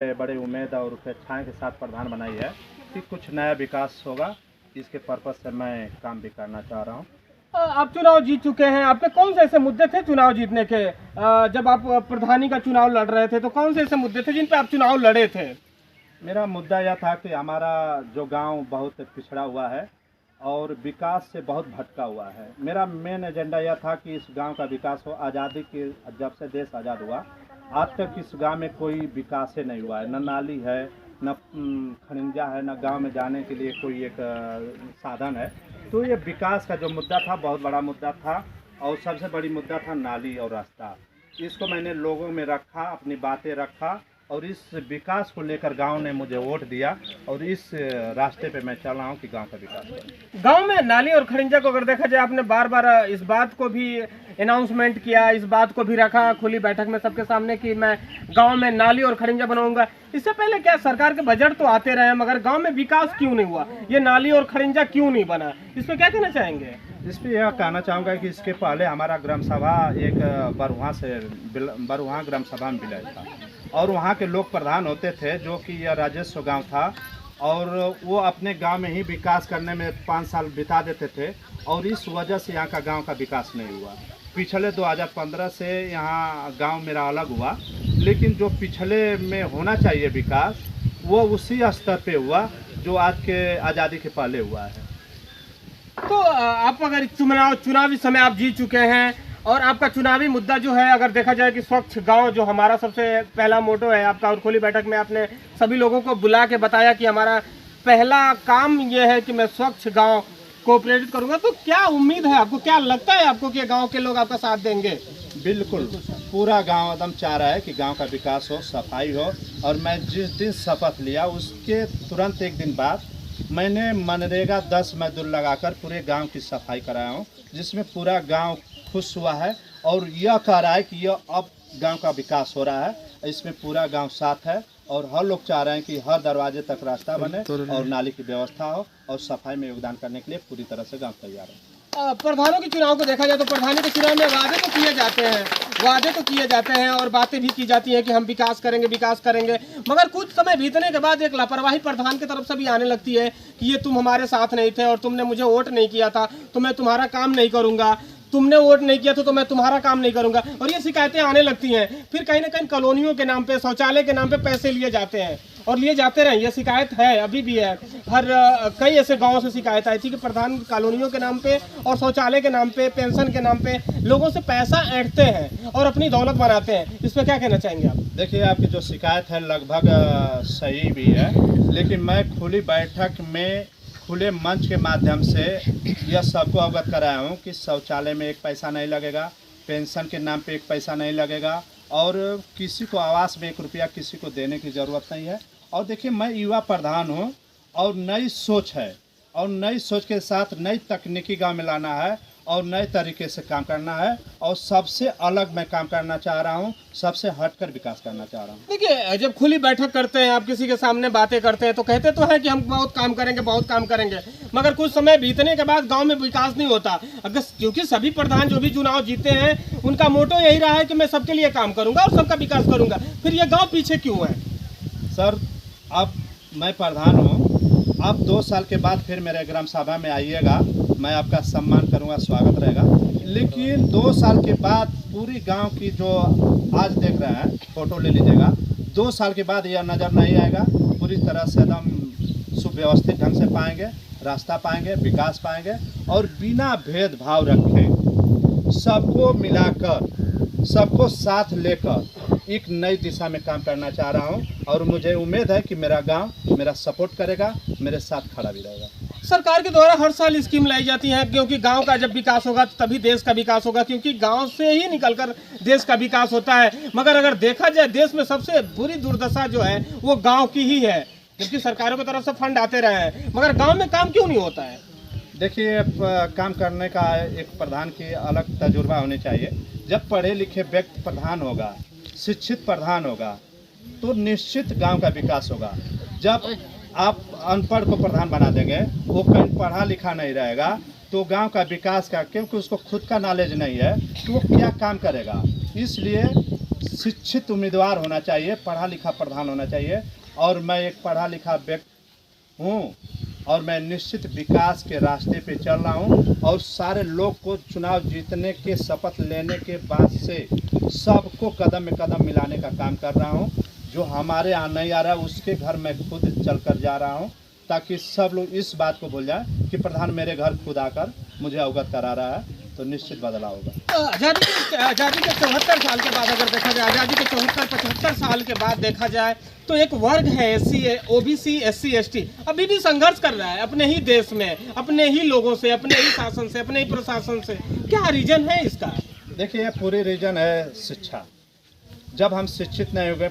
बड़े उम्मीद और अपेक्षाएं के साथ प्रधान बनाई है कि कुछ नया विकास होगा। इसके पर्पज़ से मैं काम भी करना चाह रहा हूँ। आप चुनाव जीत चुके हैं। आपके कौन से ऐसे मुद्दे थे चुनाव जीतने के? जब आप प्रधानी का चुनाव लड़ रहे थे तो कौन से ऐसे मुद्दे थे जिन पे आप चुनाव लड़े थे? मेरा मुद्दा यह था कि हमारा जो गांव बहुत पिछड़ा हुआ है और विकास से बहुत भटका हुआ है। मेरा मेन एजेंडा यह था कि इस गांव का विकास हो। आज़ादी के जब से देश आज़ाद हुआ आज तक इस गांव में कोई विकास ही नहीं हुआ है। न नाली है, न खनिजा है, न गांव में जाने के लिए कोई एक साधन है। तो ये विकास का जो मुद्दा था बहुत बड़ा मुद्दा था और सबसे बड़ी मुद्दा था नाली और रास्ता। इसको मैंने लोगों में रखा, अपनी बातें रखा और इस विकास को लेकर गांव ने मुझे वोट दिया और इस रास्ते पे मैं चल रहा हूँ कि गांव का विकास हो। गांव में नाली और खड़िंजा को अगर देखा जाए, आपने बार बार इस बात को भी अनाउंसमेंट किया, इस बात को भी रखा खुली बैठक में सबके सामने कि मैं गांव में नाली और खड़िंजा बनाऊंगा। इससे पहले क्या सरकार के बजट तो आते रहे मगर गांव में विकास क्यों नहीं हुआ? ये नाली और खड़िंजा क्यों नहीं बना? इस पर क्या कहना चाहेंगे? इस पर यह कहना चाहूँगा कि इसके पहले हमारा ग्राम सभा एक बरुहा ग्राम सभा में विलय था और वहाँ के लोग प्रधान होते थे जो कि यह राजस्व गांव था और वो अपने गांव में ही विकास करने में 5 साल बिता देते थे और इस वजह से यहाँ का गांव का विकास नहीं हुआ। पिछले 2015 से यहाँ गांव मेरा अलग हुआ, लेकिन जो पिछले में होना चाहिए विकास वो उसी स्तर पे हुआ जो आज के आज़ादी के पहले हुआ है। तो आप अगर चुनावी समय आप जीत चुके हैं और आपका चुनावी मुद्दा जो है अगर देखा जाए कि स्वच्छ गांव जो हमारा सबसे पहला मोटो है आपका, और खुली बैठक में आपने सभी लोगों को बुला के बताया कि हमारा पहला काम ये है कि मैं स्वच्छ गांव को प्रेरित करूंगा, तो क्या उम्मीद है आपको? क्या लगता है आपको कि गांव के लोग आपका साथ देंगे? बिल्कुल, पूरा गांव एकदम चाह रहा है कि गांव का विकास हो, सफाई हो। और मैं जिस दिन शपथ लिया उसके तुरंत एक दिन बाद मैंने मनरेगा 10 मजदूर लगाकर पूरे गांव की सफाई कराया हूँ, जिसमें पूरा गांव खुश हुआ है और यह कह रहा है कि यह अब गांव का विकास हो रहा है। इसमें पूरा गांव साथ है और हर लोग चाह रहे हैं कि हर दरवाजे तक रास्ता बने और नाली की व्यवस्था हो और सफाई में योगदान करने के लिए पूरी तरह से गांव तैयार है। प्रधानों के चुनाव को देखा जाए तो प्रधानी के चुनाव में वादे तो किए जाते हैं और बातें भी की जाती हैं कि हम विकास करेंगे, मगर कुछ समय बीतने के बाद एक लापरवाही प्रधान की तरफ से भी आने लगती है कि ये तुम हमारे साथ नहीं थे और तुमने मुझे वोट नहीं किया था तो मैं तुम्हारा काम नहीं करूंगा, तुमने वोट नहीं किया तो मैं तुम्हारा काम नहीं करूंगा, और ये शिकायतें आने लगती हैं। फिर कहीं ना कहीं कॉलोनियों के नाम पे, शौचालय के नाम पे पैसे लिए जाते हैं और लिए जाते रहे। ये शिकायत है, अभी भी है। कई ऐसे गांवों से शिकायत आई थी कि प्रधान कॉलोनियों के नाम पे और शौचालय के नाम पे, पेंशन के नाम पे लोगों से पैसा ऐंठते हैं और अपनी दौलत बनाते हैं। इस पर क्या कहना चाहेंगे आप? देखिए, आपकी जो शिकायत है लगभग सही भी है, लेकिन मैं खुली बैठक में खुले मंच के माध्यम से यह सबको अवगत कराया हूँ कि शौचालय में 1 पैसा नहीं लगेगा, पेंशन के नाम पे 1 पैसा नहीं लगेगा और किसी को आवास में 1 रुपया किसी को देने की ज़रूरत नहीं है। और देखिए, मैं युवा प्रधान हूँ और नई सोच है और नई सोच के साथ नई तकनीकी गांव में लाना है और नए तरीके से काम करना है और सबसे अलग मैं काम करना चाह रहा हूँ, सबसे हटकर विकास करना चाह रहा हूँ। देखिए, जब खुली बैठक करते हैं, आप किसी के सामने बातें करते हैं तो कहते तो हैं कि हम बहुत काम करेंगे, मगर कुछ समय बीतने के बाद गांव में विकास नहीं होता। अगर क्योंकि सभी प्रधान जो भी चुनाव जीते हैं उनका मोटो यही रहा है कि मैं सबके लिए काम करूंगा और सबका विकास करूंगा, फिर ये गाँव पीछे क्यों है? सर, अब मैं प्रधान हूँ, अब 2 साल के बाद फिर मेरे ग्राम सभा में आइएगा, मैं आपका सम्मान करूंगा, स्वागत रहेगा। लेकिन 2 साल के बाद पूरी गांव की जो आज देख रहे हैं, फोटो ले लीजिएगा, 2 साल के बाद यह नज़र नहीं आएगा। पूरी तरह से एकदम सुव्यवस्थित ढंग से पाएंगे, रास्ता पाएंगे, विकास पाएंगे और बिना भेदभाव रखे सबको मिलाकर, सबको साथ लेकर एक नई दिशा में काम करना चाह रहा हूं और मुझे उम्मीद है कि मेरा गांव मेरा सपोर्ट करेगा, मेरे साथ खड़ा भी रहेगा। सरकार के द्वारा हर साल स्कीम लाई जाती है क्योंकि गांव का जब विकास होगा तभी देश का विकास होगा, क्योंकि गांव से ही निकलकर देश का विकास होता है। मगर अगर देखा जाए देश में सबसे बुरी दुर्दशा जो है वो गाँव की ही है, जबकि सरकारों की तरफ से फंड आते रहे हैं मगर गाँव में काम क्यों नहीं होता है? देखिए, काम करने का एक प्रधान की अलग तजुर्बा होनी चाहिए। जब पढ़े लिखे व्यक्ति प्रधान होगा, शिक्षित प्रधान होगा तो निश्चित गांव का विकास होगा। जब आप अनपढ़ को प्रधान बना देंगे, वो कहीं पढ़ा लिखा नहीं रहेगा तो गांव का विकास का, क्योंकि उसको खुद का नॉलेज नहीं है तो वो क्या काम करेगा। इसलिए शिक्षित उम्मीदवार होना चाहिए, पढ़ा लिखा प्रधान होना चाहिए। और मैं एक पढ़ा लिखा व्यक्ति हूँ और मैं निश्चित विकास के रास्ते पे चल रहा हूँ। और सारे लोग को चुनाव जीतने के शपथ लेने के बाद से सबको कदम में कदम मिलाने का काम कर रहा हूँ। जो हमारे यहाँ नहीं आ रहा है उसके घर मैं खुद चल कर जा रहा हूँ, ताकि सब लोग इस बात को भूल जाए कि प्रधान मेरे घर खुद आकर मुझे अवगत करा रहा है, तो निश्चित बदलाव होगा। आज़ादी के 74 साल के बाद अगर देखा जाए, आज़ादी के 74-75 साल के बाद देखा जाए तो एक वर्ग है SC OBC SC ST अभी भी संघर्ष कर रहा है अपने ही देश में, अपने ही लोगों से, अपने ही शासन से, अपने ही प्रशासन से। क्या रीजन है इसका? देखिए, पूरी रीजन है शिक्षा। जब हम शिक्षित नहीं होंगे,